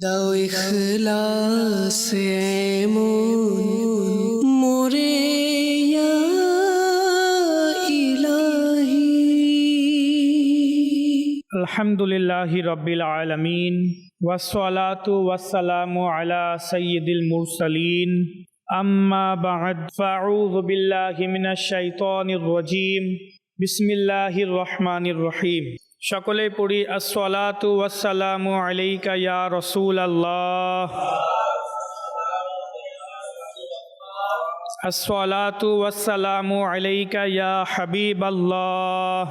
দাও ইখলাসে এমন মোরে ইয়া ইলাহি। আলহামদুলিল্লাহি রাব্বিল আলামিন ওয়াসসালাতু ওয়াসসালামু আলা সাইয়্যিদিল মুরসালিন আম্মা বা'দ ফাআউযু বিল্লাহি মিনাশ শাইতানির রাজীম বিসমিল্লাহির রহমানির রহিম। সকলে পড়ি আসসালাতু ওয়াসসালামু আলাইকা ইয়া রাসূলাল্লাহ, আসসালাতু ওয়াসসালামু আলাইকা ইয়া হাবিবাল্লাহ,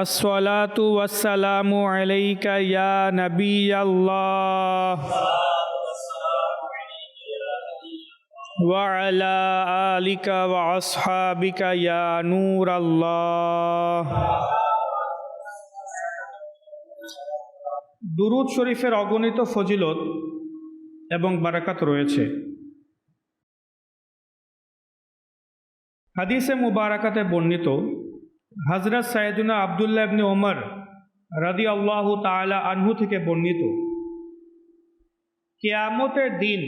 আসসালাতু ওয়াসসালামু আলাইকা ইয়া নবিয়াল্লাহ ওয়া আলা আলিকা ওয়া আসহাবিকা ইয়া নূরাল্লাহ। দুরূদ শরীফের অগণিত ফজিলত এবং বারাকাত রয়েছে। হাদিসে মুবারাকাতে বর্ণিত হযরত সাইয়েদুনা আব্দুল্লাহ ইবনে ওমর রাদিয়াল্লাহু তাআলা আনহু থেকে বর্ণিত, কিয়ামতের দিন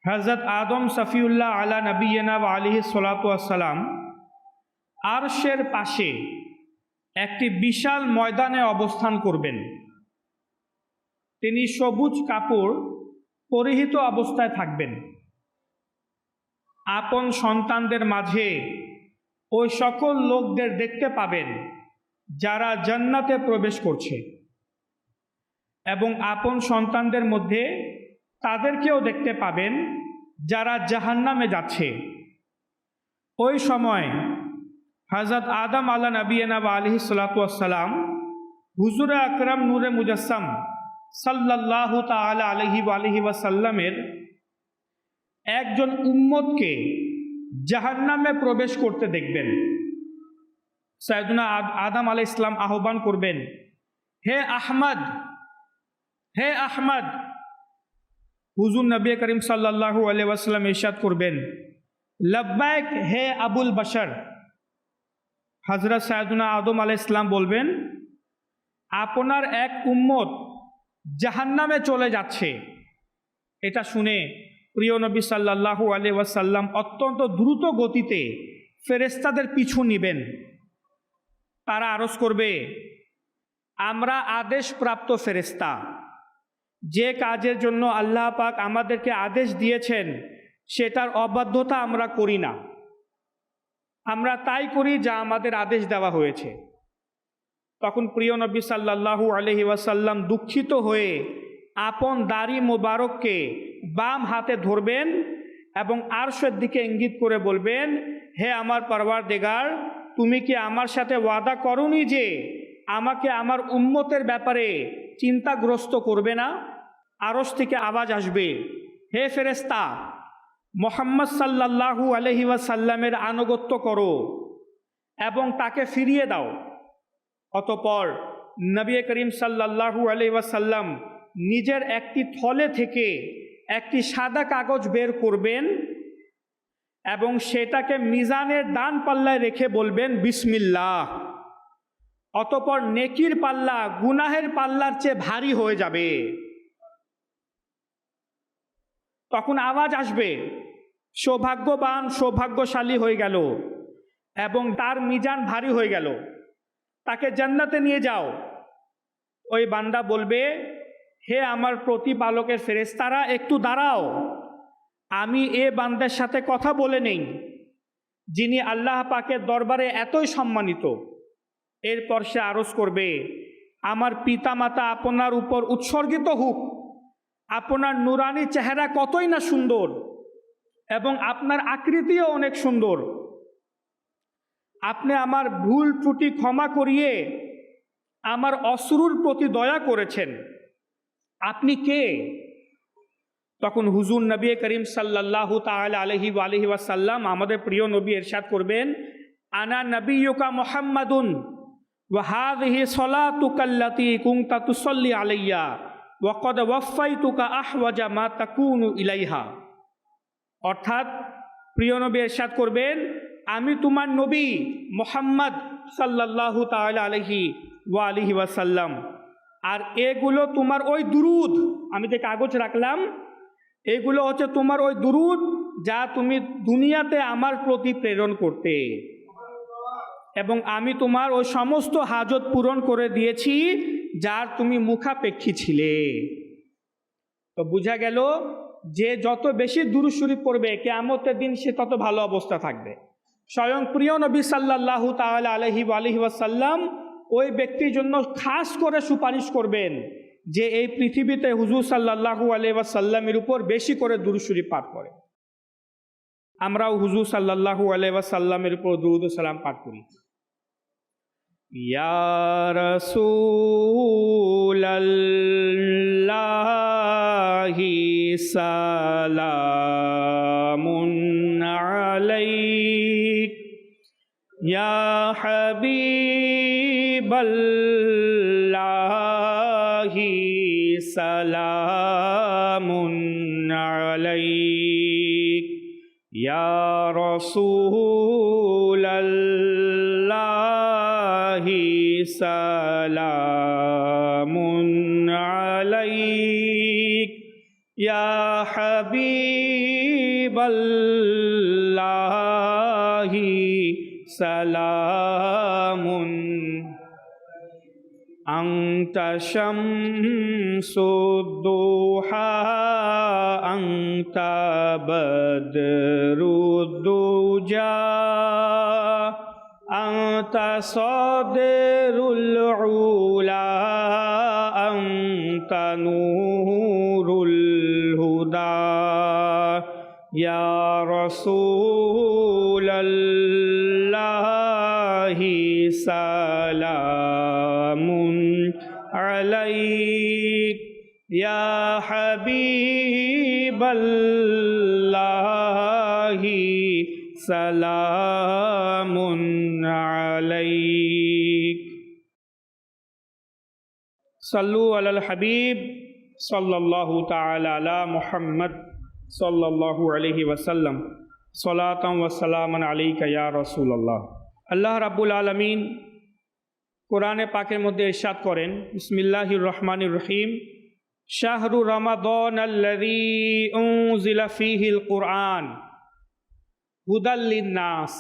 হযরত আদম সফিউল্লাহ আলা নবিয়িনা ওয়া আলাইহিস সালাতু ওয়াস সালাম আরশের পাশে একটি বিশাল ময়দানে অবস্থান করবেন। তিনি সবুজ কাপড় পরিহিত অবস্থায় থাকবেন। আপন সন্তানদের মাঝে ওই সকল লোকদের দেখতে পাবেন যারা জান্নাতে প্রবেশ করছে, এবং আপন সন্তানদের মধ্যে তাদেরকেও দেখতে পাবেন যারা জাহান্নামে যাচ্ছে। ওই সময় হযরত আদম আলা নবিয়িনা ওয়া আলাইহিস সালাতু ওয়াস সালাম হুজুরে আকরাম নূরে মুজাসসাম সাল্লাল্লাহু তাআলা আলাইহি ওয়া আলিহি ওয়া সাল্লামের একজন উম্মতকে জাহান্নামে প্রবেশ করতে দেখবেন। সাইয়েদুনা আদম আলাইহিস সালাম আহ্বান করবেন, হে আহমদ, হে আহমদ। হুজুর নবী করিম সাল্লাল্লাহু আলাইহি ওয়াসাল্লাম ইরশাদ করবেন, লব্বাইক হে আবুল বশর। হযরত সাইয়েদুনা আদম আলাইহিস সালাম বলবেন, আপনার এক উম্মত জাহান্নামে চলে যাচ্ছে। এটা শুনে প্রিয় নবী সাল্লাল্লাহু আলাইহি ওয়াসাল্লাম অত্যন্ত দ্রুত গতিতে ফেরেশতাদের পিছু নিবেন। তারা আরজ করবে, আমরা আদেশপ্রাপ্ত ফেরেশতা, যে কাজের জন্য আল্লাহ পাক আমাদেরকে আদেশ দিয়েছেন সেটার অবাধ্যতা আমরা করি না, আমরা তাই করি যা আমাদের আদেশ দেওয়া হয়েছে। তখন প্রিয় নবী সাল্লাল্লাহু আলাইহি ওয়াসাল্লাম দুঃখিত হয়ে আপন দাড়ি মোবারককে বাম হাতে ধরবেন এবং আরশের দিকে ইঙ্গিত করে বলবেন, হে আমার পরওয়ারদিগার, তুমি কি আমার সাথে ওয়াদা করোনি যে আমাকে আমার উম্মতের ব্যাপারে চিন্তাগ্রস্ত করবে না? আরশ থেকে আওয়াজ আসবে, হে ফেরেশতা, মুহাম্মদ সাল্লাল্লাহু আলাইহি ওয়াসাল্লামের আনুগত্য করো এবং তাকে ফিরিয়ে দাও। অতঃপর নবী করিম সাল্লাল্লাহু আলাইহি ওয়াসাল্লাম নিজের একটি থলে থেকে একটি সাদা কাগজ বের করবেন এবং সেটাকে মিজানের ডান পাল্লায় রেখে বলবেন, বিসমিল্লাহ। অতঃপর নেকির পাল্লা গুনাহের পাল্লার চেয়ে ভারী হয়ে যাবে। তখন আওয়াজ আসবে, সৌভাগ্যবান, সৌভাগ্যশালী হয়ে গেল এবং তার মিজান ভারী হয়ে গেল, তাকে জান্নাতে নিয়ে যাও। ওই বান্দা বলবে, হে আমার প্রতিপালকের ফেরেশতারা, একটু দাঁড়াও, আমি এ বান্দার সাথে কথা বলে নেই যিনি আল্লাহ পাকের দরবারে এতই সম্মানিত। এরপর সে আরজ করবে, আমার পিতামাতা আপনার উপর উৎসর্গিত হোক, আপনার নুরানি চেহারা কতই না সুন্দর এবং আপনার আকৃতিও অনেক সুন্দর। আপনি আমার ভুল ত্রুটি ক্ষমা করিয়ে আমার অশ্রুর প্রতি দয়া করেছেন। আপনি কে? তখন হুজুর নবী করিম সাল্লাল্লাহু তাআলা আলাইহি ওয়া আলিহি ওয়াসাল্লাম, আমাদের প্রিয় নবী, ইরশাদ করবেন, আনা নবিয়্যুকা মুহাম্মাদুন ওয়া হাযিহি সালাতুকাল্লাতী কুনতা তুসাল্লি আলাইয়া ওয়া ক্বাদ ওয়াফাইতুকা আহওয়াজা মা তাকুনু ইলাইহা। অর্থাৎ প্রিয় নবী ইরশাদ করবেন, আমি তোমার নবী মুহাম্মদ সাল্লাল্লাহু তাআলা আলাইহি ওয়া আলিহি ওয়াসাল্লাম। আর এগুলো তোমার ওই দুরুদ, আমি যে কাগজ রাখলাম, এগুলো হচ্ছে তোমার ওই দুরুদ যা তুমি দুনিয়াতে আমার প্রতি প্রেরণ করতে, এবং আমি তোমার ওই সমস্ত হাজত পূরণ করে দিয়েছি যার তুমি মুখাপেক্ষী ছিলে। তো বোঝা গেল যে যত বেশি দুরূদ শরীফ পড়বে কিয়ামতের দিন সে তত ভালো অবস্থা থাকবে। স্বয়ং প্রিয় নবী সাল্লাল্লাহু তাআলা আলাইহি ওয়াসাল্লাম ওই ব্যক্তির জন্য খাস করে সুপারিশ করবেন যে এই পৃথিবীতে হুজুর সাল্লাল্লাহু আলাইহি ওয়াসাল্লামের উপর বেশি করে দুরূদ শরীফ পাঠ করে। আমরাও হুজুর সাল্লাল্লাহু আলাইহি ওয়াসাল্লামের উপর দুরূদ ও সালাম পাঠ করি। ইয়া রাসূলাল্লাহি সালামুন আলাইক ইয়া হাবিবাল্লাহি সালামুন আলাইক ইয়া রাসূলাল্লাহি সালামুন আলাইক ইয়া হাবিবাল্লাহি সালামুন আনতা শামসুদ্দুহা আনতা বদরুদ্দুজা আনতা সাদরুল উলা আনতা নূরুল হুদা ইয়া রাসূলাল্লাহি সালামুন আলাইক ইয়া হাবিবাল্লাহি সালামুন আলাইক। সাল্লু আলাল হাবিব সাল্লাল্লাহু তাআলা আলা মুহাম্মদ সাল্লাল্লাহু আলাইহি ওয়াসাল্লাম সালাতাম ওয়া সালামান আলাইকা ইয়া রাসূলুল্লাহ। আল্লাহ রাব্বুল আলামিন কোরআনে পাকের মধ্যে ইরশাদ করেন, বিসমিল্লাহির রহমানির রহিম, শাহরু রমাদানাল্লাযী উনজিলা ফীহিল কুরআন হুদাল লিন-নাস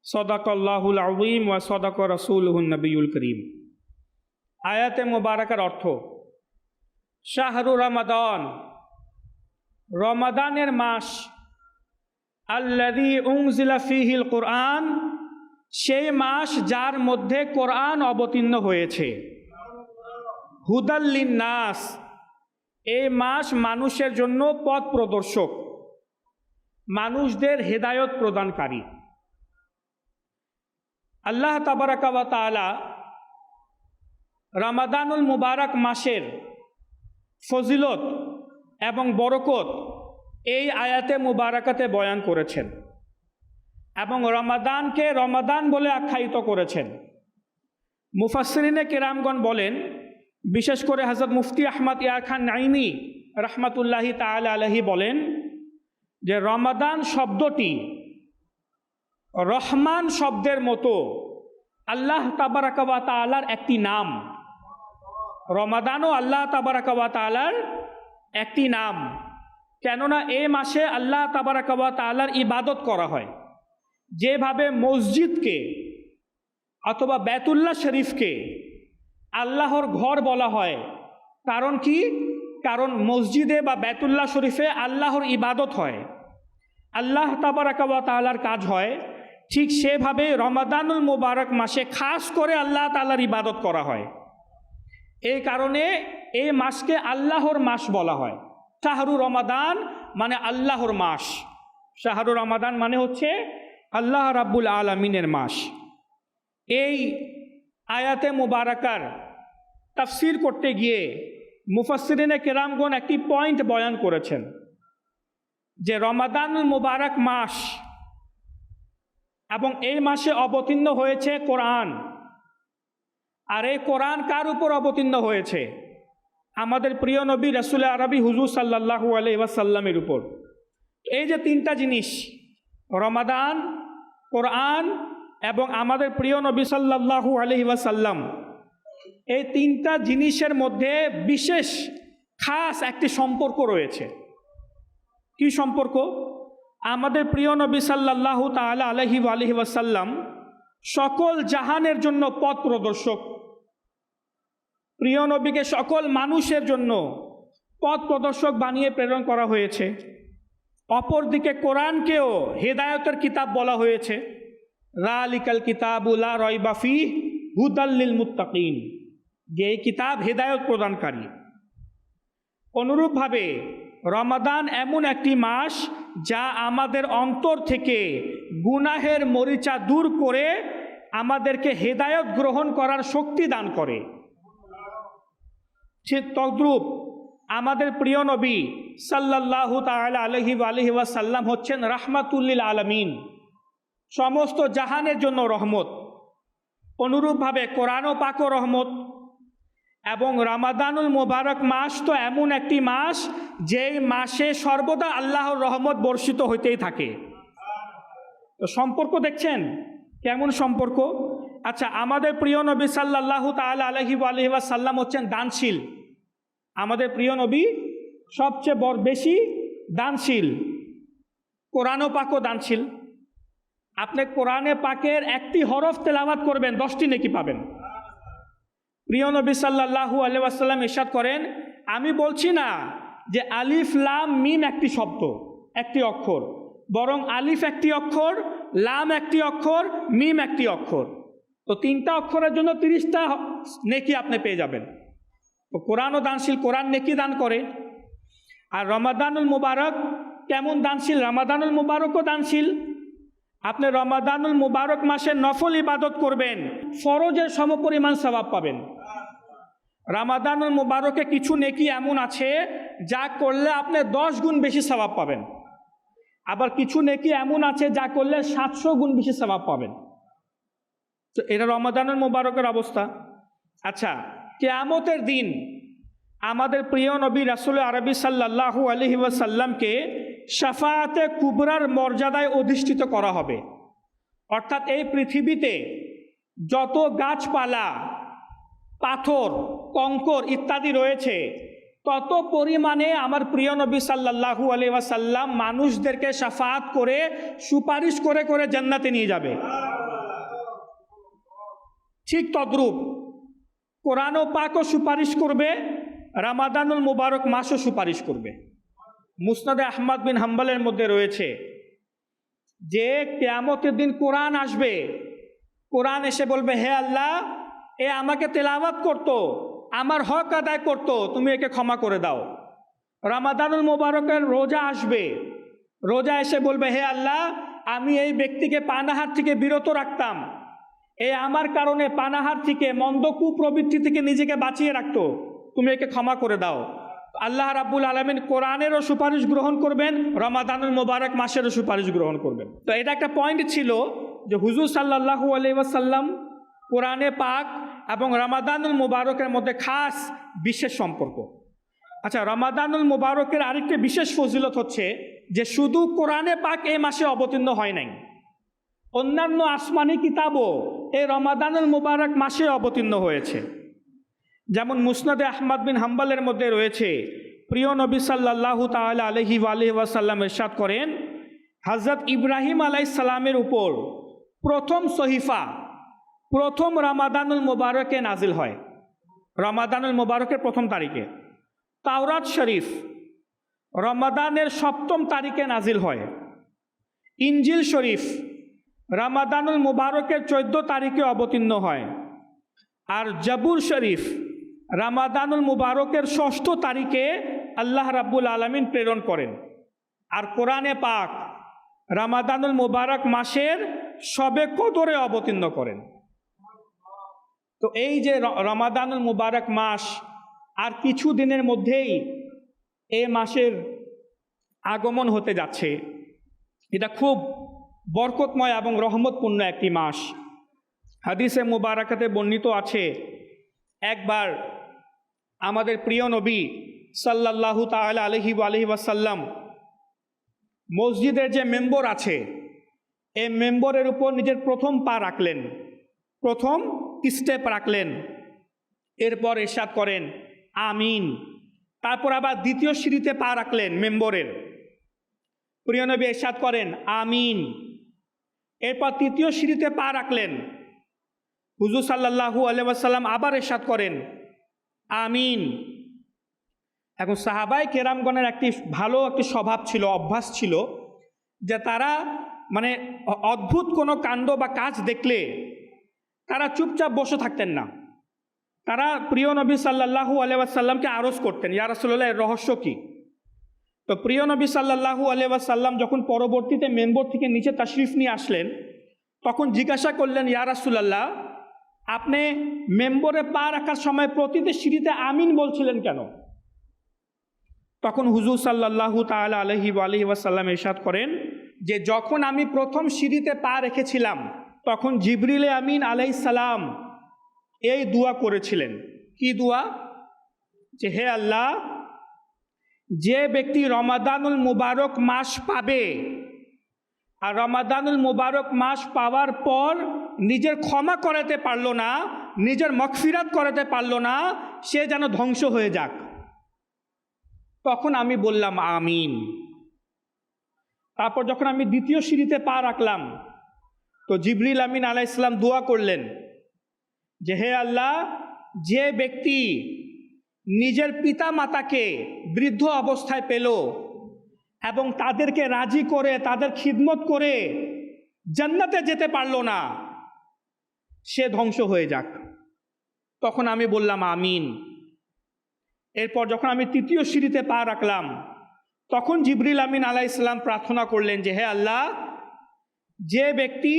সাদাকাল্লাহুল আযীম ওয়া সাদাকা রাসূলুহুন নবিয়্যুল কারীম। আয়াতে মুবারাকার অর্থ, শাহরু রমাদান, রমাদানের মাস, আল্লাযী উনজিলা ফীহিল কুরআন, সেই মাস যার মধ্যে কোরআন অবতীর্ণ হয়েছে, হুদাল লিন-নাস, এই মাস মানুষের জন্য পথ প্রদর্শক, মানুষদের হেদায়ত প্রদানকারী। আল্লাহ তাবারাকা ওয়া তাআলা রমাদানুল মুবারক মাসের ফজিলত এবং বরকত এই আয়াতে মুবারাকাতে বয়ান করেছেন এবং রমাদানকে রমাদান বলে আখ্যায়িত করেছেন। মুফাসসিরিনে কেরামগণ বলেন, বিশেষ করে হযরত মুফতি আহমদ ইয়ার খান নাইমি রাহমাতুল্লাহি তাআলা আলাইহি বলেন যে রমাদান শব্দটি রহমান শব্দের মতো আল্লাহ তাবারাকা ওয়া তাআলার একটি নাম। রমাদানও আল্লাহ তাবারাকা ওয়া তাআলার একটি নাম, কেননা এই মাসে আল্লাহ তাবারাকা ওয়া তাআলার ইবাদত করা হয়। যেভাবে মসজিদকে অথবা বাইতুল্লাহ শরীফকে আল্লাহর ঘর বলা হয়, কারণ কি? কারণ মসজিদে বা বাইতুল্লাহ শরীফে আল্লাহর ইবাদত হয়, আল্লাহ তাবারাকা ওয়া তাআলার কাজ হয়। ঠিক সেভাবে রমাদানুল মুবারক মাসে খাস করে আল্লাহ তাআলার ইবাদত করা হয়। এই কারণে এই মাসকে আল্লাহর মাস বলা হয়। শাহরু রমাদান মানে আল্লাহর মাস, শাহরু রমাদান মানে হচ্ছে আল্লাহ রাব্বুল আলামিনের মাস। এই আয়াতে মুবারাকার তাফসীর করতে গিয়ে মুফাসসিরিনে কেরামগণ একটি পয়েন্ট বয়ান করেছেন যে রমাদানুল মুবারক মাস এবং এই মাসে অবতীর্ণ হয়েছে কোরআন। আর এই কোরআন কার উপর অবতীর্ণ হয়েছে? আমাদের প্রিয় নবী রাসূল আরবি হুজুর সাল্লাল্লাহু আলাইহি ওয়াসাল্লামের উপর। এই যে তিনটা জিনিস, রমাদান, কোরআন এবং আমাদের প্রিয় নবী সাল্লাল্লাহু আলাইহি ওয়াসাল্লাম, এই তিনটা জিনিসের মধ্যে বিশেষ খাস একটি সম্পর্ক রয়েছে। কি সম্পর্ক? আমাদের প্রিয় নবী সাল্লাল্লাহু তাআলা আলাইহি ওয়াসাল্লাম সকল জাহানের জন্য পথ প্রদর্শক। প্রিয় নবীকে সকল মানুষের জন্য পথ প্রদর্শক বানিয়ে প্রেরণ করা হয়েছে। অপরদিকে কোরআনকেও হেদায়েতের কিতাব বলা হয়েছে। যালিকাল কিতাবু লা রাইবা ফীহি হুদাল লিল মুত্তাকিন, যে এই কিতাব হেদায়েত প্রদানকারী। অনুরূপভাবে রমাদান এমন একটি মাস যা আমাদের অন্তর থেকে গুনাহের মরিচা দূর করে আমাদেরকে হেদায়েত গ্রহণ করার শক্তি দান করে। ঠিক তদ্রূপ আমাদের প্রিয় নবী সাল্লাল্লাহু তাআলা আলাইহি ওয়াসাল্লাম হচ্ছেন রাহমাতুল লিল আলামিন, সমস্ত জাহানের জন্য রহমত। অনুরূপভাবে কোরআনও পাকও রহমত। এবং রমাদানুল মুবারক মাস তো এমন একটি মাস যেই মাসে সর্বদা আল্লাহর রহমত বর্ষিত হইতেই থাকে। তো সম্পর্ক দেখছেন কেমন সম্পর্ক? আচ্ছা, আমাদের প্রিয় নবী সাল্লাল্লাহু তাআলা আলাইহি ওয়াসাল্লাম হচ্ছেন দানশীল। আমাদের প্রিয় নবী সবচেয়ে বেশি দানশীল। কোরআনও পাকও দানশীল। আপনি কোরআনে পাকের একটি হরফ তেলাওয়াত করবেন, 10টি নেকি পাবেন। প্রিয় নবী সাল্লাল্লাহু আলাইহি ওয়াসাল্লাম ইরশাদ করেন, আমি বলছি না যে আলিফ লাম মিম একটি শব্দ, একটি অক্ষর, বরং আলিফ একটি অক্ষর, লাম একটি অক্ষর, মিম একটি অক্ষর। তো 3টা অক্ষরের জন্য 30টা নেকি আপনি পেয়ে যাবেন। তো কোরআনও দানশীল, কোরআন নেকি দান করে। আর রমাদানুল মুবারক কেমন দানশীল? রমাদানুল মুবারকও দানশীল। আপনি রমাদানুল মুবারক মাসে নফল ইবাদত করবেন, ফরজের সমপরিমাণ সওয়াব পাবেন। রমাদানুল মুবারকে কিছু নেকি এমন আছে যা করলে আপনি 10 গুণ বেশি সওয়াব পাবেন। আবার কিছু নেকি এমন আছে যা করলে 700 গুণ বেশি সওয়াব পাবেন। তো এটা রমাদানুল মুবারকের অবস্থা। আচ্ছা, কিয়ামতের দিন আমাদের প্রিয় নবী রাসূল আরবি সাল্লাল্লাহু আলাইহি ওয়াসাল্লামকে শাফাআতে কুবরার মর্যাদায় অধিষ্ঠিত করা হবে। অর্থাৎ এই পৃথিবীতে যত গাছপালা, পাথর, কঙ্কর ইত্যাদি রয়েছে, তত পরিমাণে আমার প্রিয় নবী সাল্লাল্লাহু আলাইহি ওয়াসাল্লাম মানুষদেরকে শাফাআত করে সুপারিশ করে করে জান্নাতে নিয়ে যাবে। ঠিক তদ্রূপ কোরআনও পাকও সুপারিশ করবে, রমাদানুল মুবারক মাসও সুপারিশ করবে। মুসনাদে আহমদ বিন হাম্বলের মধ্যে রয়েছে যে কিয়ামতের দিন কোরআন আসবে, কোরআন এসে বলবে, হে আল্লাহ, এ আমাকে তেলাওয়াত করতো, আমার হক আদায় করতো, তুমি একে ক্ষমা করে দাও। রমাদানুল মুবারকের রোজা আসবে, রোজা এসে বলবে, হে আল্লাহ, আমি এই ব্যক্তিকে পানাহার থেকে বিরত রাখতাম, এ আমার কারণে পানাহার থেকে, মন্দ কুপ্রবৃত্তি থেকে নিজেকে বাঁচিয়ে রাখতো, তুমি একে ক্ষমা করে দাও। আল্লাহ রাব্বুল আলামিন কোরআনেরও সুপারিশ গ্রহণ করবেন, রমাদানুল মুবারক মাসেরও সুপারিশ গ্রহণ করবেন। তো এটা একটা পয়েন্ট ছিল যে হুজুর সাল্লাল্লাহু আলাইহি ওয়াসাল্লাম, কোরআনে পাক এবং রমাদানুল মুবারকের মধ্যে খাস বিশেষ সম্পর্ক। আচ্ছা, রমাদানুল মুবারকের আরেকটি বিশেষ ফজিলত হচ্ছে যে শুধু কোরআনে পাক এই মাসে অবতীর্ণ হয় নাই, অন্যান্য আসমানি কিতাবও এই রমাদানুল মুবারক মাসে অবতীর্ণ হয়েছে। যেমন মুসনাদে আহমদ বিন হাম্বলের মধ্যে রয়েছে, প্রিয় নবী সাল্লাল্লাহু তাআলা আলাইহি ওয়াসাল্লাম ইরশাদ করেন, হযরত ইব্রাহিম আলাইহিস সালামের উপর প্রথম সহিফা প্রথম রমাদানুল মুবারকে নাজিল হয়, রমাদানুল মুবারকের প্রথম তারিখে। তাওরাত শরীফ রমাদানের 7ম তারিখে নাজিল হয়। ইনজিল শরীফ রমাদানুল মুবারকের 14 তারিখে অবতীর্ণ হয়। আর জাবুর শরীফ রমাদানুল মুবারকের 6ষ্ঠ তারিখে আল্লাহ রাব্বুল আলামিন প্রেরণ করেন। আর কোরআনে পাক রমাদানুল মুবারক মাসের শবে কদরে অবতীর্ণ করেন। তো এই যে রমাদানুল মুবারক মাস, আর কিছু দিনের মধ্যেই এই মাসের আগমন হতে যাচ্ছে। এটা খুব বরকতময় এবং রহমতপূর্ণ একটি মাস। হাদিসে মুবারাকাতে বর্ণিত আছে, একবার আমাদের প্রিয় নবী সাল্লাল্লাহু তাআলা আলাইহি ওয়াসাল্লাম মসজিদের যে মেম্বর আছে, এই মেম্বরের উপর নিজের প্রথম পা রাখলেন, প্রথম স্টেপ রাখলেন। এরপর ইরশাদ করেন আমিন। তারপর আবার দ্বিতীয় সিঁড়িতে পা রাখলেন মেম্বরের, প্রিয় নবী ইরশাদ করেন আমিন। এরপর তৃতীয় সিঁড়িতে পা রাখলেন, হুজুর সাল্লাল্লাহু আলাইহি ওয়াসাল্লাম আবার ইরশাদ করেন আমিন। এখন সাহাবায়ে কেরামগণের একটি ভালো একটি স্বভাব ছিল, অভ্যাস ছিল, যে তারা মানে অদ্ভুত কোনো কাণ্ড বা কাজ দেখলে তারা চুপচাপ বসে থাকতেন না। তারা প্রিয় নবী সাল্লাল্লাহু আলাইহি ওয়াসাল্লামকে আরজ করতেন, ইয়া রাসূলুল্লাহ এর রহস্য কী। তো প্রিয় নবী সাল্লাল্লাহু আলাইহি ওয়াসাল্লাম যখন পরবর্তীতে মেম্বর থেকে নিচে তাশরিফ নিয়ে আসলেন, তখন জিজ্ঞাসা করলেন, ইয়া রাসূলুল্লাহ আপনি মেম্বরে পা রাখার সময় প্রতিটি সিঁড়িতে আমিন বলছিলেন কেন? তখন হুজুর সাল্লাল্লাহু তাআলা আলাইহি ওয়াসাল্লাম ইরশাদ করেন যে যখন আমি প্রথম সিঁড়িতে পা রেখেছিলাম তখন জিবরিল আমিন আলাইহিস সালাম এই দোয়া করেছিলেন। কি দোয়া? যে হে আল্লাহ, যে ব্যক্তি রমাদানুল মুবারক মাস পাবে আর রমাদানুল মুবারক মাস পাওয়ার পর নিজের ক্ষমা করাতে পারল না, নিজের মাগফিরাত করাতে পারল না, সে যেন ধ্বংস হয়ে যাক। তখন আমি বললাম আমিন। তারপর যখন আমি দ্বিতীয় সিঁড়িতে পা রাখলাম তো জিবরিল আমিন আলাইহিস সালাম দোয়া করলেন যে হে আল্লাহ, যে ব্যক্তি নিজের পিতা মাতাকে বৃদ্ধ অবস্থায় পেল এবং তাদেরকে রাজি করে তাদের খিদমত করে জান্নাতে যেতে পারল না, সে ধ্বংস হয়ে যাক। তখন আমি বললাম আমিন। এরপর যখন আমি তৃতীয় সিঁড়িতে পা রাখলাম তখন জিবরিল আমিন আলাইহিস সালাম প্রার্থনা করলেন যে হে আল্লাহ, যে ব্যক্তি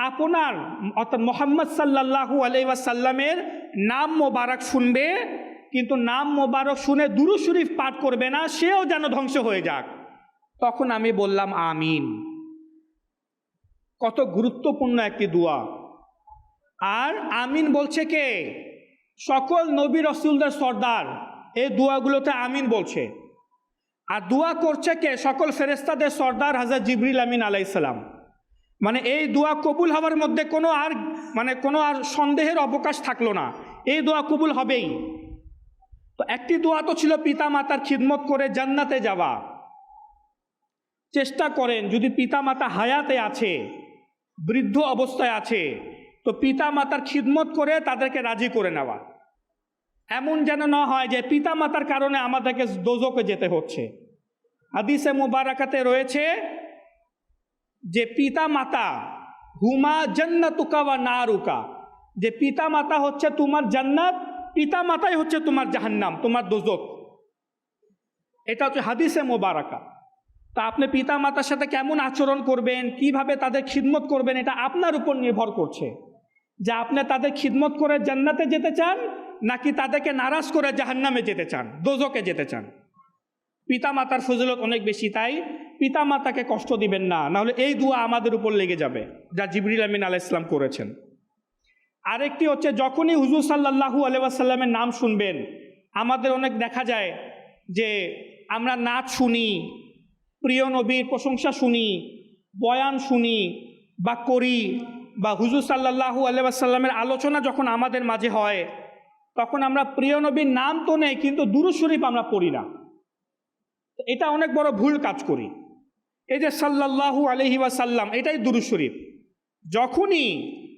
আপনার অর্থাৎ মুহাম্মদ সাল্লাল্লাহু আলাইহি ওয়াসাল্লামের নাম মোবারক শুনবে কিন্তু নাম মোবারক শুনে দুরূদ শরীফ পাঠ করবে না, সেও যেন ধ্বংস হয়ে যাক। তখন আমি বললাম আমিন। কত গুরুত্বপূর্ণ একটি দোয়া। আর আমিন বলছে কে? সকল নবী রাসূলদের সর্দার এই দোয়াগুলোতে আমিন বলছে। আর দোয়া করছে কে? সকল ফেরেশতাদের সর্দার হযরত জিবরিল আমিন আলাইহিস সালাম। মানে এই দোয়া কবুল হওয়ার মধ্যে কোনো আর সন্দেহের অবকাশ থাকলো না, এই দোয়া কবুল হবেই। তো একটি দোয়া তো ছিল পিতা মাতার খিদমত করে জান্নাতে যাওয়া। চেষ্টা করেন যদি পিতা মাতা হায়াতে আছে, বৃদ্ধ অবস্থায় আছে, তো পিতা মাতার খিদমত করে তাদেরকে রাজি করে নেওয়া। এমন যেন না হয় যে পিতা মাতার কারণে আমাদেরকে দোজখে যেতে হচ্ছে। হাদিসে মুবারাকাতে রয়েছে যে পিতা মাতা হুমা জান্নাতুকা ওয়া নারুকা, যে পিতা মাতা হচ্ছে তোমার জান্নাত, পিতা মাতাই হচ্ছে তোমার জাহান্নাম, তোমার দোজখ। এটা হচ্ছে হাদিসে মুবারাকা। তা আপনি পিতা মাতার সাথে কেমন আচরণ করবেন, কিভাবে তাদের খিদমত করবেন, এটা আপনার উপর নির্ভর করছে যে আপনি তাদের খিদমত করে জান্নাতে যেতে চান নাকি তাদেরকে নারাজ করে জাহান্নামে যেতে চান, দোজখে যেতে চান। পিতা মাতার ফজিলত অনেক বেশি, তাই পিতা মাতাকে কষ্ট দিবেন না, নাহলে এই দোয়া আমাদের উপর লেগে যাবে যা জিবরিল আমিন আলাইহিস সালাম করেছেন। আরেকটি হচ্ছে যখনই হুজুর সাল্লাল্লাহু আলাইহি ওয়াসাল্লামের নাম শুনবেন, আমাদের অনেক দেখা যায় যে আমরা নাচ শুনি, প্রিয় নবীর প্রশংসা শুনি, বয়ান শুনি বা করি, বা হুজুর সাল্লাল্লাহু আলাইহি ওয়াসাল্লামের আলোচনা যখন আমাদের মাঝে হয় তখন আমরা প্রিয় নবীর নাম তো নেই কিন্তু দুরূদ শরীফ আমরা পড়ি না। এটা অনেক বড় ভুল কাজ করি। এই যে সাল্লাল্লাহু আলাইহি ওয়াসাল্লাম, এটাই দুরূদ শরীফ। যখনই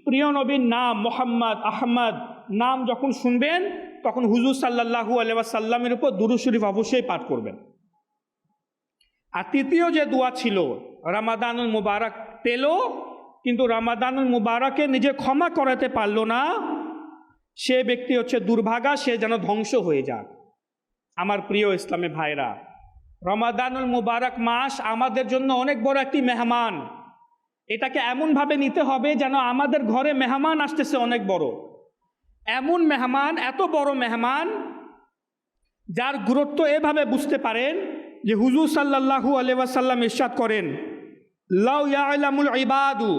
প্রিয় নবীর নাম মুহাম্মদ, আহমদ নাম যখন শুনবেন তখন হুজুর সাল্লাল্লাহু আলাইহি ওয়াসাল্লামের উপর দুরূদ শরীফ অবশ্যই পাঠ করবেন। আর তৃতীয় যে দোয়া ছিল, রমাদানুল মুবারক পেল কিন্তু রমাদানুল মুবারকে নিজে ক্ষমা করাতে পারল না, সে ব্যক্তি হচ্ছে দুর্ভাগা, সে যেন ধ্বংস হয়ে যাক। আমার প্রিয় ইসলামী ভাইরা, রমাদানুল মুবারক মাস আমাদের জন্য অনেক বড় একটি মেহমান। এটাকে এমনভাবে নিতে হবে যেন আমাদের ঘরে মেহমান আসতেছে অনেক বড়, এমন মেহমান, এত বড় মেহমান যার গুরুত্ব এভাবে বুঝতে পারেন যে হুজুর সাল্লাল্লাহু আলাইহি ওয়াসাল্লাম ইরশাদ করেন, লাউ ইয়ালামুল ইবাদু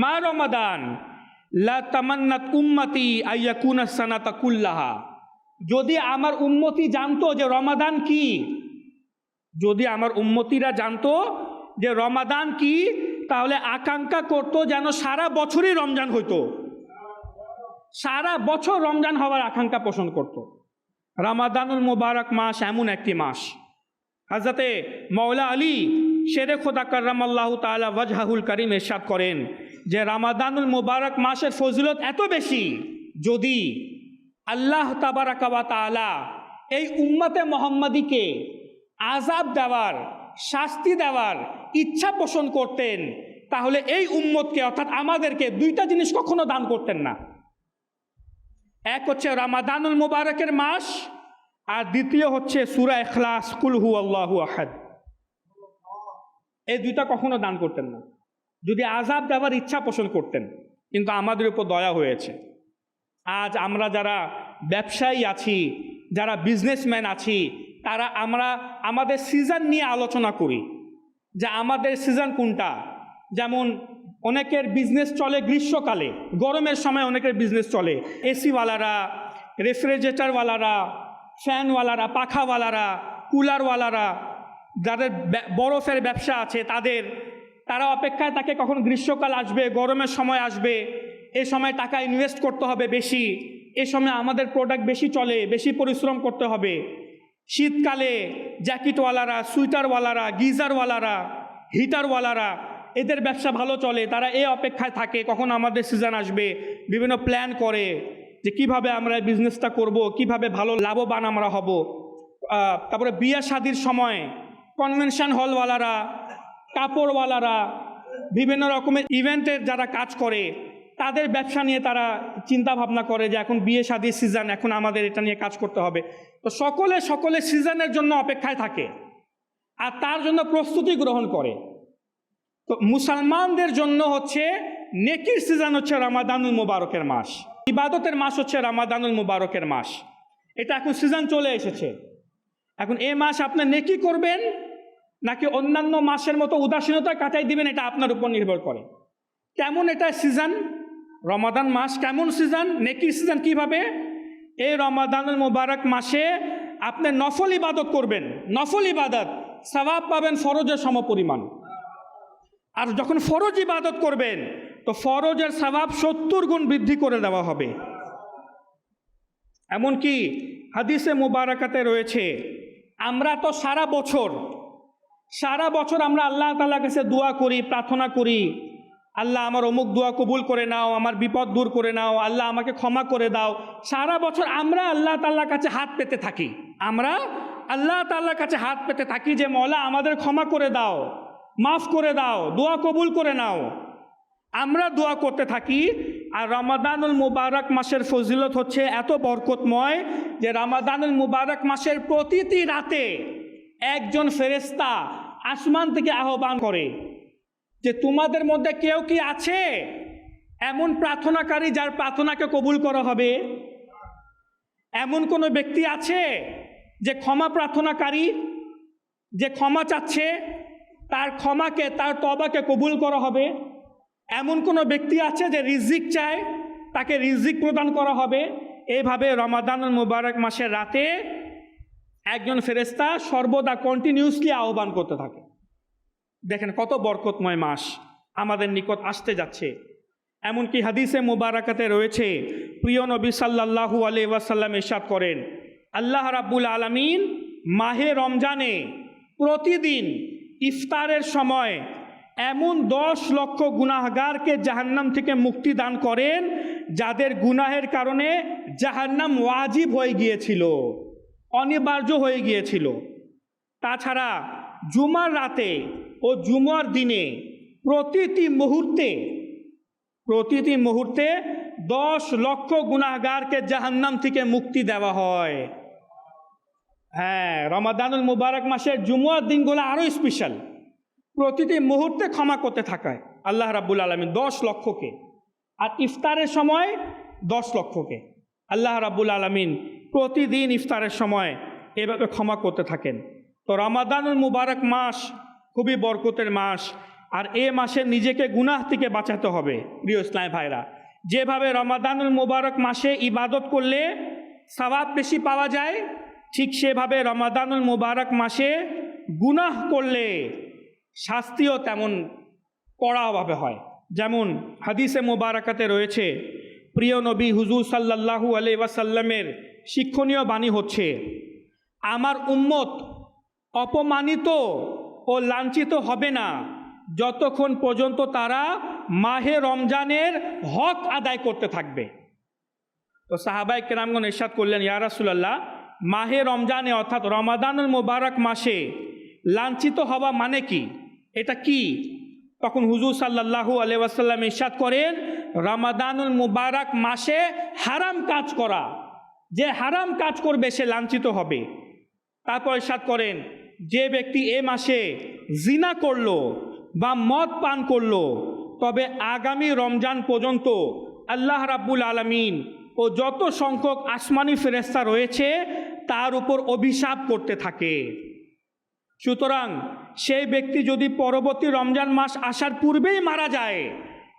মা রমাদান লা তামান্নাত উম্মতি আইয়াকুনা সানাতা কুল্লাহা। যদি আমার উম্মতি জানতো যে রমাদান কি, যদি আমার উম্মতিরা জানতো যে রমাদান কি, তাহলে আকাঙ্ক্ষা করতো যেন সারা বছরই রমজান হইতো। সারা বছর রমজান হওয়ার আকাঙ্ক্ষা পোষণ করত। রমাদানুল মুবারক মাস এমন একটি মাস, হযরতে মওলা আলী শেরে খোদা কাররামাল্লাহু তাআলা ওয়াজহাহুল কারীম ইরশাদ করেন যে রমাদানুল মুবারক মাসের ফজিলত এত বেশি, যদি আল্লাহ তাবারাকা ওয়া তাআলা এই উম্মতে মুহাম্মাদীকে আযাব দেওয়ার, শাস্তি দেওয়ার ইচ্ছা পোষণ করতেন, তাহলে এই উম্মতকে অর্থাৎ আমাদেরকে দুইটা জিনিস কখনো দান করতেন না। এক হচ্ছে রমাদানুল মুবারকের মাস, আর দ্বিতীয় হচ্ছে সূরা ইখলাস, কুল হুয়াল্লাহু আহাদ। এই দুইটা কখনো দান করতেন না, যদি আযাব দেওয়ার ইচ্ছা পোষণ করতেন। কিন্তু আমাদের উপর দয়া হয়েছে। আজ আমরা যারা ব্যবসায়ী আছি, যারা বিজনেসম্যান আছি, তারা আমাদের সিজন নিয়ে আলোচনা করি যে আমাদের সিজন কোনটা। যেমন অনেকের বিজনেস চলে গ্রীষ্মকালে, গরমের সময় অনেকের বিজনেস চলে। এসিওয়ালারা, রেফ্রিজারেটরওয়ালারা, ফ্যানওয়ালারা, পাখাওয়ালারা, কুলারওয়ালারা, যাদের বরফের ব্যবসা আছে তারা অপেক্ষায় থাকে কখন গ্রীষ্মকাল আসবে, গরমের সময় আসবে, এ সময় টাকা ইনভেস্ট করতে হবে বেশি, এ সময় আমাদের প্রোডাক্ট বেশি চলে, বেশি পরিশ্রম করতে হবে। শীতকালে জ্যাকেটওয়ালারা, সুইটারওয়ালারা, গিজারওয়ালারা, হিটারওয়ালারা, এদের ব্যবসা ভালো চলে, তারা এই অপেক্ষায় থাকে কখন আমাদের সিজন আসবে, বিভিন্ন প্ল্যান করে যে কিভাবে আমরা এই বিজনেসটা করব, কিভাবে ভালো লাভবান আমরা হব। তারপরে বিয়ে শাদির সময় কনভেনশন হলওয়ালারা, কাপড়ওয়ালারা, বিভিন্ন রকমের ইভেন্টের যারা কাজ করে, তাদের ব্যবসা নিয়ে তারা চিন্তা ভাবনা করে যে এখন বিয়ে শাদির সিজন, এখন আমাদের এটা নিয়ে কাজ করতে হবে। তো সকলে সিজনের জন্য অপেক্ষায় থাকে আর তার জন্য প্রস্তুতি গ্রহণ করে। তো মুসলমানদের জন্য হচ্ছে নেকির সিজন হচ্ছে রমাদানুল মুবারকের মাস, ইবাদতের মাস হচ্ছে রমাদানুল মুবারকের মাস। এটা এখন সিজন চলে এসেছে। এখন এই মাস আপনি নেকি করবেন নাকি অন্যান্য মাসের মতো উদাসীনতা কাটাই দিবেন, এটা আপনার উপর নির্ভর করে। কেমন এটা সিজন, রমাদান মাস কেমন সিজন, নেকির সিজন কিভাবে? এই রমাদানুল মুবারক মাসে আপনি নফল ইবাদত করবেন, নফল ইবাদত সওয়াব পাবেন ফরজের সমপরিমাণ। আর যখন ফরজ ইবাদত করবেন তো ফরজের সওয়াব 70 গুণ বৃদ্ধি করে দেওয়া হবে। এমনকি হাদিসে মুবারাকাতে রয়েছে, আমরা তো সারা বছর আমরা আল্লাহ তাআলার কাছে দোয়া করি, প্রার্থনা করি, আল্লাহ আমার অমুক দোয়া কবুল করে নাও, আমার বিপদ দূর করে নাও, আল্লাহ আমাকে ক্ষমা করে দাও। সারা বছর আমরা আল্লাহ তাআলার কাছে হাত পেতে থাকি, আমরা আল্লাহ তাআলার কাছে হাত পেতে থাকি যে মওলা আমাদের ক্ষমা করে দাও, মাফ করে দাও, দোয়া কবুল করে নাও। আমরা দোয়া করতে থাকি। আর রমাদানুল মুবারক মাসের ফজিলত হচ্ছে এত বরকতময় যে রমাদানুল মুবারক মাসের প্রতিটি রাতে একজন ফেরেশতা আসমান থেকে আহ্বান করে যে তোমাদের মধ্যে কেউ কি আছে এমন প্রার্থনাকারী যার প্রার্থনাকে কবুল করা হবে? এমন কোনো ব্যক্তি আছে যে ক্ষমা প্রার্থনাকারী, যে ক্ষমা চাচ্ছে, তার ক্ষমাকে, তার তওবাকে কবুল করা হবে? এমন কোনো ব্যক্তি আছে যে রিজিক চায়, তাকে রিজিক প্রদান করা হবে? এইভাবে রমাদানুল মুবারক মাসের রাতে একজন ফেরেশতা সর্বদা কন্টিনিউসলি আহ্বান করতে থাকে। দেখেন কত বরকতময় মাস আমাদের নিকট আসতে যাচ্ছে। এমনকি হাদিসে মুবারাকাতে রয়েছে, প্রিয় নবী সাল্লাল্লাহু আলাইহি ওয়াসাল্লাম ইরশাদ করেন, আল্লাহ রাব্বুল আলামিন মাহে রমজানে প্রতিদিন ইফতারের সময় এমন 10 লক্ষ গুনাহগারকে জাহান্নাম থেকে মুক্তি দান করেন যাদের গুনাহের কারণে জাহান্নাম ওয়াজিব হয়ে গিয়েছিল, অনিবার্য হয়ে গিয়েছিল। তাছাড়া জুমার রাতে ও জুমার দিনে প্রতিটি মুহূর্তে 10 লক্ষ গুনাহগারকে জাহান্নাম থেকে মুক্তি দেওয়া হয়। হ্যাঁ, রমাদানুল মুবারক মাসের জুমার দিনগুলো আরও স্পেশাল, প্রতিটি মুহূর্তে ক্ষমা করতে থাকায় আল্লাহ রাব্বুল আলামিন 10 লক্ষকে, আর ইফতারের সময় 10 লক্ষকে আল্লাহ রাব্বুল আলামিন প্রতিদিন ইফতারের সময় এভাবে ক্ষমা করতে থাকেন। তো রমাদানুল মুবারক মাস খুবই বরকতের মাস, আর এ মাসে নিজেকে গুনাহ থেকে বাঁচাতে হবে। প্রিয় ইসলামী ভাইরা, যেভাবে রমাদানুল মুবারক মাসে ইবাদত করলে সওয়াব বেশি পাওয়া যায়, ঠিক সেভাবে রমাদানুল মুবারক মাসে গুনাহ করলে শাস্তিও তেমন কড়াভাবে হয়। যেমন হাদিসে মুবারাকাতে রয়েছে, প্রিয় নবী হুজুর সাল্লাল্লাহু আলাইহি ওয়াসাল্লামের শিক্ষণীয় বাণী হচ্ছে, আমার উম্মত অপমানিত ও লাঞ্ছিত হবে না যতক্ষণ পর্যন্ত তারা মাহে রমজানের হক আদায় করতে থাকবে। তো সাহাবায়ে কেরামগণ ইরশাদ করলেন, ইয়া রাসূলুল্লাহ, মাহে রমজানে অর্থাৎ রমাদানুল মুবারক মাসে লাঞ্ছিত হওয়া মানে কি, এটা কি? তখন হুজুর সাল্লাল্লাহু আলাইহি ওয়াসাল্লাম ইরশাদ করেন, রমাদানুল মুবারক মাসে হারাম কাজ করা, যে হারাম কাজ করবে সে লাঞ্ছিত হবে। তারপর ইরশাদ করেন, যে ব্যক্তি এ মাসে জিনা করলো বা মদ পান করলো, তবে আগামী রমজান পর্যন্ত আল্লাহ রাব্বুল আলামিন ও যত সংখ্যক আসমানি ফেরেশতা রয়েছে তার উপর অভিশাপ করতে থাকে। সুতরাং সেই ব্যক্তি যদি পরবর্তী রমজান মাস আসার পূর্বেই মারা যায়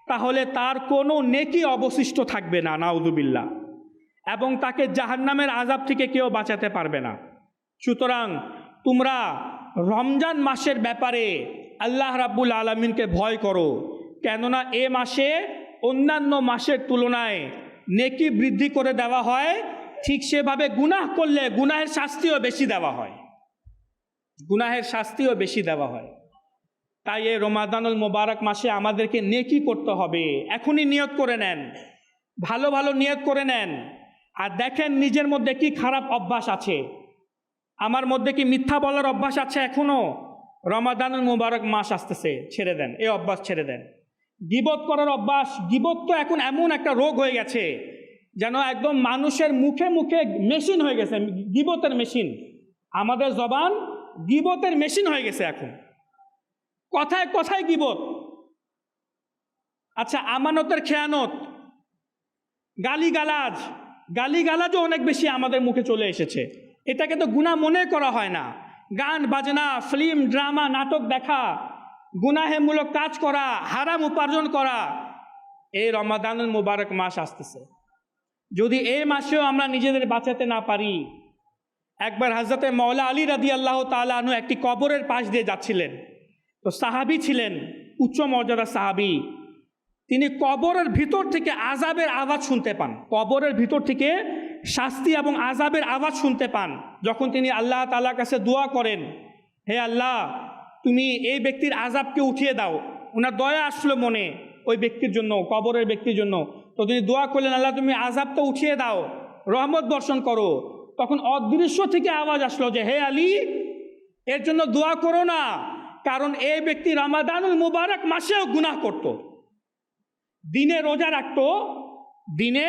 তাহলে তার কোনো নেকি অবশিষ্ট থাকবে না, নাউযুবিল্লাহ, এবং তাকে জাহান্নামের আযাব থেকে কেউ বাঁচাতে পারবে না। সুতরাং তোমরা রমজান মাসের ব্যাপারে আল্লাহ রাব্বুল আলামিনকে ভয় করো, কেননা এ মাসে অন্যান্য মাসের তুলনায় নেকি বৃদ্ধি করে দেওয়া হয়, ঠিক সেভাবে গুনাহ করলে গুনাহের শাস্তিও বেশি দেওয়া হয়, গুনাহের শাস্তিও বেশি দেওয়া হয়। তাই এই রমাদানুল মুবারক মাসে আমাদেরকে নেকি করতে হবে। এখনই নিয়ত করে নেন, ভালো ভালো নিয়ত করে নেন, আর দেখেন নিজের মধ্যে কি খারাপ অভ্যাস আছে। আমার মধ্যে কি মিথ্যা বলার অভ্যাস আছে? এখনো রমাদানুল মুবারক মাস আসতেছে, ছেড়ে দেন, এই অভ্যাস ছেড়ে দেন। গীবত করার অভ্যাস, গীবত তো এখন এমন একটা রোগ হয়ে গেছে যেন একদম মানুষের মুখে মুখে মেশিন হয়ে গেছে, গীবতের মেশিন। আমাদের জবান গীবতের মেশিন হয়ে গেছে এখন, কথায় কথায় গীবত। আচ্ছা, আমানতের খেয়ানত, গালিগালাজ, গালিগালাজও অনেক বেশি আমাদের মুখে চলে এসেছে। এটাকে তো গুনাহ মনে করা হয় না। গান বাজনা, ফিল্ম, ড্রামা, নাটক দেখা, গুনাহেমূলক কাজ করা, হারাম উপার্জন করা। এই রমাদানুল মুবারক মাস আসতেছে, যদি এই মাসেও আমরা নিজেদের বাঁচাতে না পারি। একবার হযরতে মাওলা আলী রাদিয়াল্লাহু তাআলা আনহু একটি কবরের পাশ দিয়ে যাচ্ছিলেন। তো সাহাবী ছিলেন, উচ্চ মর্যাদার সাহাবী। তিনি কবরের ভিতর থেকে আযাবের আওয়াজ শুনতে পান, কবরের ভিতর থেকে শাস্তি এবং আযাবের আওয়াজ শুনতে পান। যখন তিনি আল্লাহ তাআলার কাছে দোয়া করেন, হে আল্লাহ, তুমি এই ব্যক্তির আযাবকে উঠিয়ে দাও। ওনার দয়া আসলো মনে ওই ব্যক্তির জন্য, কবরের ব্যক্তির জন্য। তো তিনি দোয়া করলেন, আল্লাহ তুমি আযাবটা উঠিয়ে দাও, রহমত বর্ষণ করো। তখন অদৃশ্য থেকে আওয়াজ আসলো যে, হে আলী, এর জন্য দোয়া করো না, কারণ এই ব্যক্তি রমাদানুল মুবারক মাসেও গুনাহ করত, দিনে রোজা রাখতো, দিনে,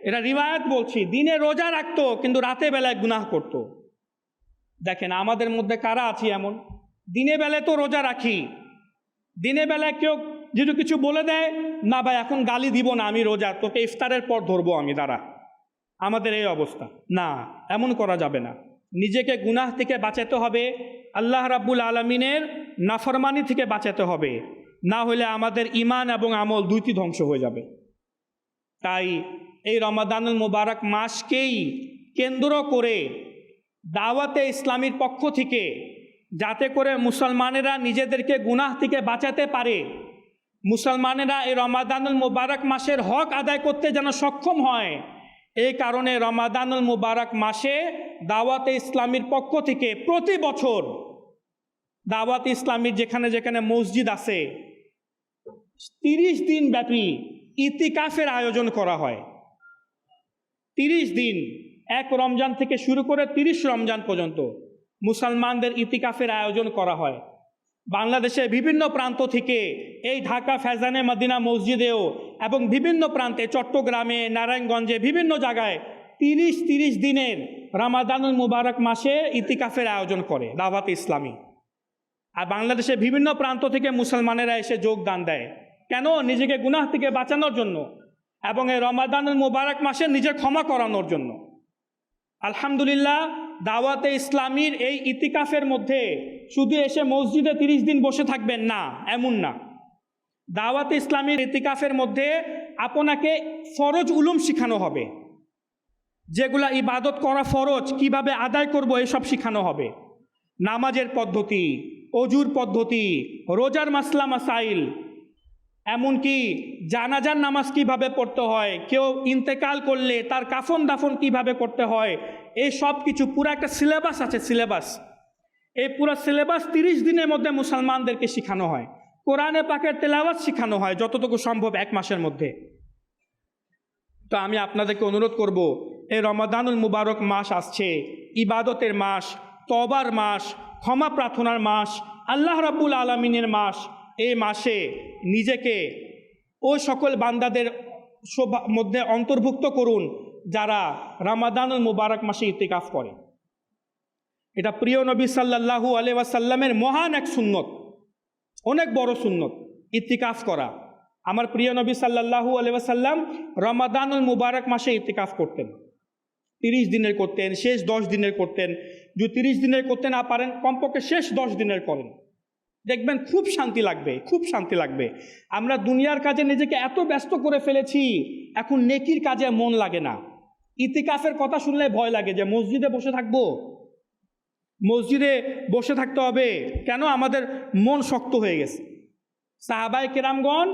এটা রিওয়ায়াত বলছি, দিনে রোজা রাখতো কিন্তু রাতে বেলায় গুনাহ করত। দেখেন আমাদের মধ্যে কারা আছি এমন, দিনে বেলায় তো রোজা রাখি, দিনে বেলায় কেউ যদি কিছু বলে দেয়, না ভাই এখন গালি দিব না, আমি রোজা, তোকে ইফতারের পর ধরবো আমি, দাঁড়া। আমাদের এই অবস্থা না, এমন করা যাবে না। নিজেকে গুনাহ থেকে বাঁচাতে হবে, আল্লাহ রাব্বুল আলামিনের নাফরমানি থেকে বাঁচাতে হবে, না হলে আমাদের ঈমান এবং আমল দুইটি ধ্বংস হয়ে যাবে। তাই এই রমাদানুল মুবারক মাসকেই কেন্দ্র করে দাওয়াতে ইসলামীর পক্ষ থেকে, যাতে করে মুসলমানেরা নিজেদেরকে গুনাহ থেকে বাঁচাতে পারে, মুসলমানেরা এই রমাদানুল মুবারক মাসের হক আদায় করতে যেন সক্ষম হয়, এই কারণে রমাদানুল মুবারক মাসে দাওয়াতে ইসলামীর পক্ষ থেকে প্রতি বছর দাওয়াতে ইসলামীর যেখানে যেখানে মসজিদ আছে 30 দিন ব্যাপী ইতিকাফের আয়োজন করা হয়। 30 দিন, এক রমজান থেকে শুরু করে 30 রমজান পর্যন্ত মুসলমানদের ইতিকাফের আয়োজন করা হয়। বাংলাদেশের বিভিন্ন প্রান্ত থেকে, এই ঢাকা ফেজানে মদিনা মসজিদেও এবং বিভিন্ন প্রান্তে, চট্টগ্রামে, নারায়ণগঞ্জে, বিভিন্ন জায়গায় 30 দিনের রমাদানুল মুবারক মাসে ইতিকাফের আয়োজন করে দাওয়াতে ইসলামী। আর বাংলাদেশের বিভিন্ন প্রান্ত থেকে মুসলমানেরা এসে যোগদান দেয়। কেন? নিজেকে গুনাহ থেকে বাঁচানোর জন্য এবং এই রমাদানুল মুবারক মাসে নিজের ক্ষমা করানোর জন্য। আলহামদুলিল্লাহ, দাওয়াতে ইসলামীর এই ইতিকাফের মধ্যে শুধু এসে মসজিদে 30 দিন বসে থাকবেন না, এমন না। দাওয়াতে ইসলামীর ইতিকাফের মধ্যে আপনাকে ফরজ উলুম শিখানো হবে, যেগুলা ইবাদত করা ফরজ, কিভাবে আদায় করব এসব শিখানো হবে। নামাজের পদ্ধতি, অজুর পদ্ধতি, রোজার মাসলা মাসাইল, এমনকি জানাজার নামাজ কিভাবে পড়তে হয়, কেউ ইন্তেকাল করলে তার কাফন দাফন কিভাবে করতে হয়, এই সব কিছু পুরো একটা সিলেবাস আছে, সিলেবাস। এই পুরো সিলেবাস 30 দিনের মধ্যে মুসলমানদেরকে শেখানো হয়। কোরআনে পাকের তেলাওয়াত শেখানো হয় যতটুকু সম্ভব 1 মাসের মধ্যে। তো আমি আপনাদেরকে অনুরোধ করব, এই রমাদানুল মুবারক মাস আসছে, ইবাদতের মাস, তওবার মাস, ক্ষমা প্রার্থনার মাস, আল্লাহ রাব্বুল আলামিনের মাস। এই মাসে নিজেকে ওই সকল বান্দাদের মধ্যে অন্তর্ভুক্ত করুন যারা রমাদানুল মুবারক মাসে ইতিকাফ করে। এটা প্রিয় নবী সাল্লাল্লাহু আলাইহি ওয়াসাল্লামের মহান এক সুন্নত, অনেক বড় সুন্নত ইতিকাফ করা। আমার প্রিয় নবী সাল্লাল্লাহু আলাইহি ওয়াসাল্লাম রমাদানুল মুবারক মাসে ইতিকাফ করতেন। 30 দিনের করতেন, শেষ 10 দিনের করতেন। যদি 30 দিনের করতে না পারেন, কমপক্ষে শেষ 10 দিনের করেন, দেখবেন খুব শান্তি লাগবে, খুব শান্তি লাগবে। আমরা দুনিয়ার কাজে নিজেকে এত ব্যস্ত করে ফেলেছি, এখন নেকির কাজে মন লাগে না। ইতিকাফের কথা শুনলে ভয় লাগে যে মসজিদে বসে থাকবো, মসজিদে বসে থাকতে হবে, কেন আমাদের মন শক্ত হয়ে গেছে। সাহাবায়ে কেরামগণ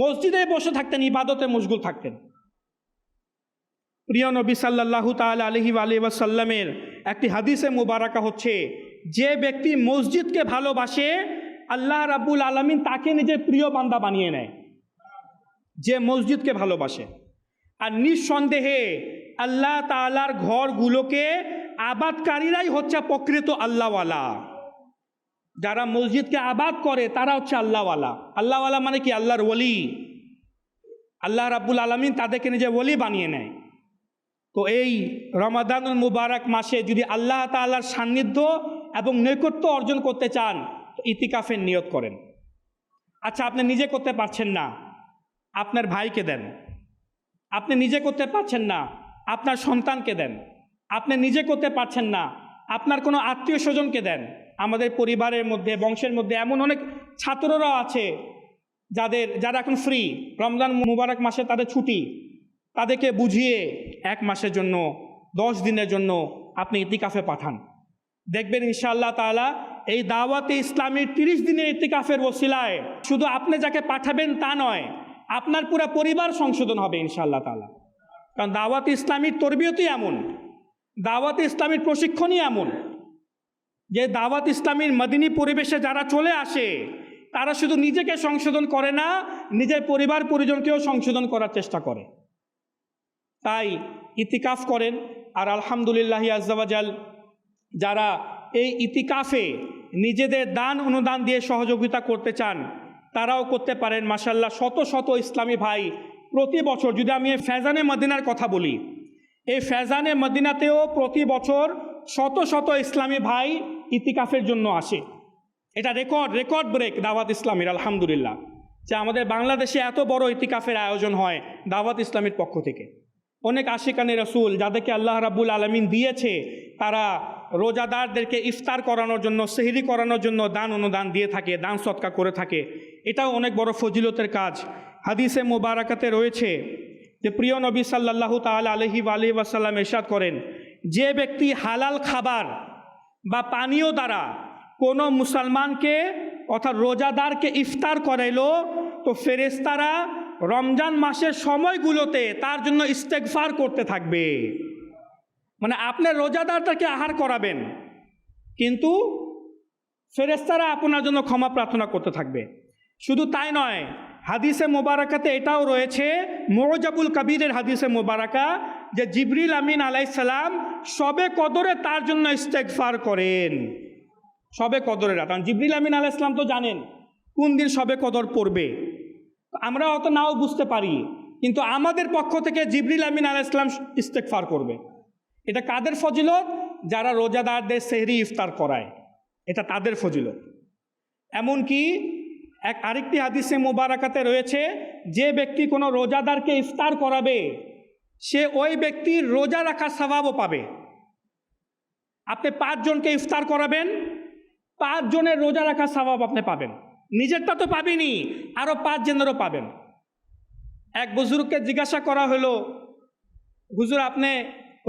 মসজিদে বসে থাকতেন, ইবাদতে মশগুল থাকতেন। প্রিয় নবী সাল্লাল্লাহু তাআলা আলাইহি ওয়াসাল্লামের একটি হাদিসে মুবারাকা হচ্ছে, যে ব্যক্তি মসজিদকে ভালোবাসে আল্লাহ রাব্বুল আলামিন তাকে নিজের প্রিয় বান্দা বানিয়ে নেয়। যে মসজিদকে ভালোবাসে, আর নিঃসন্দেহে আল্লাহ তাআলার ঘরগুলোকে আবাদকারীরাই হচ্ছে প্রকৃত আল্লাহওয়ালা। যারা মসজিদকে আবাদ করে তারা হচ্ছে আল্লাহওয়ালা। আল্লাহওয়ালা মানে কি? আল্লাহর ওলি। আল্লাহ রাব্বুল আলামিন তাদেরকে নিজের ওলি বানিয়ে নেয়। তো এই রমাদানুল মুবারক মাসে যদি আল্লাহ তাআলার সান্নিধ্য এবং নৈকট্য অর্জন করতে চান, তো ইতিকাফের নিয়ত করেন। আচ্ছা, আপনি নিজে করতে পারছেন না, আপনার ভাইকে দেন। আপনি নিজে করতে পারছেন না, আপনার সন্তানকে দেন। আপনি নিজে করতে পারছেন না, আপনার কোনো আত্মীয় স্বজনকে দেন। আমাদের পরিবারের মধ্যে, বংশের মধ্যে এমন অনেক ছাত্ররাও আছে যারা এখন ফ্রি, রমজান মুবারক মাসে তাদের ছুটি, তাদেরকে বুঝিয়ে 1 মাসের জন্য, 10 দিনের জন্য আপনি ইতিকাফে পাঠান। দেখবেন ইনশাআল্লাহ তাআলা এই দাওয়াতে ইসলামীর 30 দিনের ইতিকাফের ওসিলায় শুধু আপনি যাকে পাঠাবেন তা নয়, আপনার পুরো পরিবার সংশোধন হবে ইনশাআল্লাহ তাআলা। কারণ দাওয়াতে ইসলামীর তরবিয়তই এমন, দাওয়াতে ইসলামীর প্রশিক্ষণই এমন যে দাওয়াত ইসলামীর মদিনী পরিবেশে যারা চলে আসে তারা শুধু নিজেকে সংশোধন করে না, নিজের পরিবার পরিজনকেও সংশোধন করার চেষ্টা করে। তাই ইতিকাফ করেন। আর আলহামদুলিল্লাহি আজ্জা ওয়া জাল যারা এই ইতিকাফে নিজেদের দান অনুদান দিয়ে সহযোগিতা করতে চান তারাও করতে পারেন। মাশাআল্লাহ, শত শত ইসলামী ভাই প্রতি বছর, যদি আমি ফেজানে মদিনার কথা বলি, এই ফেজানে মদিনাতেও প্রতি বছর শত শত ইসলামী ভাই ইতিকাফের জন্য আসে। এটা রেকর্ড ব্রেক দাওয়াত ইসলামীর, আলহামদুলিল্লাহ, যে আমাদের বাংলাদেশে এত বড় ইতিকাফের আয়োজন হয় দাওয়াত ইসলামীর পক্ষ থেকে। অনেক আশিকানে রাসূল যাদেরকে আল্লাহ রাব্বুল আলামিন দিয়েছে, তারা রোজাদারদেরকে ইফতার করানোর জন্য, সেহরি করানোর জন্য দান অনুদান দিয়ে থাকে, দান সৎকা করে থাকে। এটাও অনেক বড় ফজিলতের কাজ। হাদিসে মুবারাকাতে রয়েছে যে প্রিয় নবী সাল্লাল্লাহু তাআলা আলাইহি ওয়াসাল্লাম ইরশাদ করেন, যে ব্যক্তি হালাল খাবার বা পানীয় দ্বারা কোনো মুসলমানকে অর্থাৎ রোজাদারকে ইফতার করাইলো, তো ফেরেশতারা রমজান মাসের সময়গুলোতে তার জন্য ইস্তেগফার করতে থাকবে। মানে আপনি রোজাদারটাকে আহার করাবেন, কিন্তু ফেরেশতারা আপনার জন্য ক্ষমা প্রার্থনা করতে থাকবে। শুধু তাই নয়, হাদিসে মোবারকাতে এটাও রয়েছে, মুজাবুল কবিরের হাদিসে মোবারকা, যে জিবরিল আমিন আলাইহিস সালাম শবে কদরে তার জন্য ইস্তেগফার করেন। শবে কদরের রাত, কারণ জিবরিল আমিন আলাইহিস সালাম তো জানেন কোন দিন শবে কদর পড়বে। আমরা অত নাও বুঝতে পারি, কিন্তু আমাদের পক্ষ থেকে জিবরিল আমিন আলাইহিস সালাম ইস্তেগফার করবে। এটা কাদের ফজিলত? যারা রোজাদারদের সেহরি ইফতার করায়, এটা তাদের ফজিলত। এমনকি আরেকটি হাদিসে মুবারাকাতে রয়েছে, যে ব্যক্তি কোনো রোজাদারকে ইফতার করাবে সে ওই ব্যক্তির রোজা রাখার সওয়াবও পাবে। আপনি 5 জনকে ইফতার করাবেন, 5 জনের রোজা রাখার সওয়াব আপনি পাবেন। নিজেরটা তো পাবেনই, আরও 5 জনেরও পাবেন। এক বুজুর্গকে জিজ্ঞাসা করা হলো, হুজুর আপনি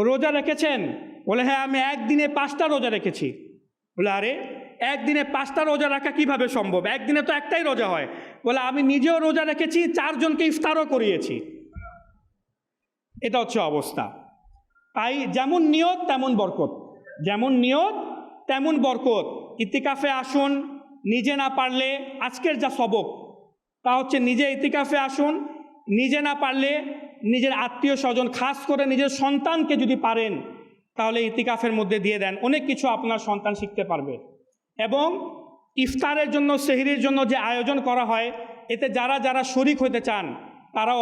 রোজা রেখেছেন? বলে হ্যাঁ, আমি একদিনে 5টা রোজা রেখেছি। বলে আরে একদিনে 5টা রোজা রাখা কিভাবে সম্ভব? একদিনে তো একটাই রোজা হয়। বলে আমি নিজেও রোজা রেখেছি, 4 জনকে ইফতারও করিয়েছি। এটা হচ্ছে অবস্থা। তাই যেমন নিয়ত তেমন বরকত, যেমন নিয়ত তেমন বরকত। ইতিকাফে আসুন, নিজে না পারলে আজকের যা সবক তা হচ্ছে নিজে ইতিকাফে আসুন, নিজে না পারলে নিজের আত্মীয় স্বজন, খাস করে নিজের সন্তানকে যদি পারেন তাহলে ইতিকাফের মধ্যে দিয়ে দেন, অনেক কিছু আপনার সন্তান শিখতে পারবে। এবং ইফতারের জন্য, সেহরির জন্য যে আয়োজন করা হয়, এতে যারা যারা শরিক হতে চান তারাও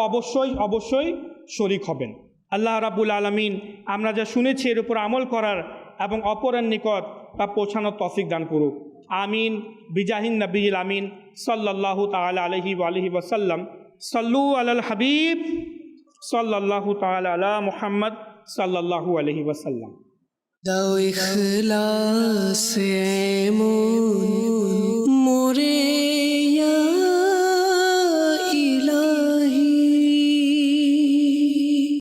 অবশ্যই শরিক হবেন। আল্লাহ রাব্বুল আলামিন আমরা যা শুনেছি এর উপর আমল করার এবং অপরের নিকট তা পৌঁছানোর তৌফিক দান করুক। আমিন বিজাহিন নবীল আমিন সাল্লাল্লাহু তাআলা আলাইহি ওয়া আলিহি ওয়াসাল্লাম। সাল্লু আলাল হাবিব সাল্লাল্লাহু তাআলা আলা মুহাম্মদ সাল্লাল্লাহু আলাইহি ওয়াসাল্লাম। দাও ইখলাস এমন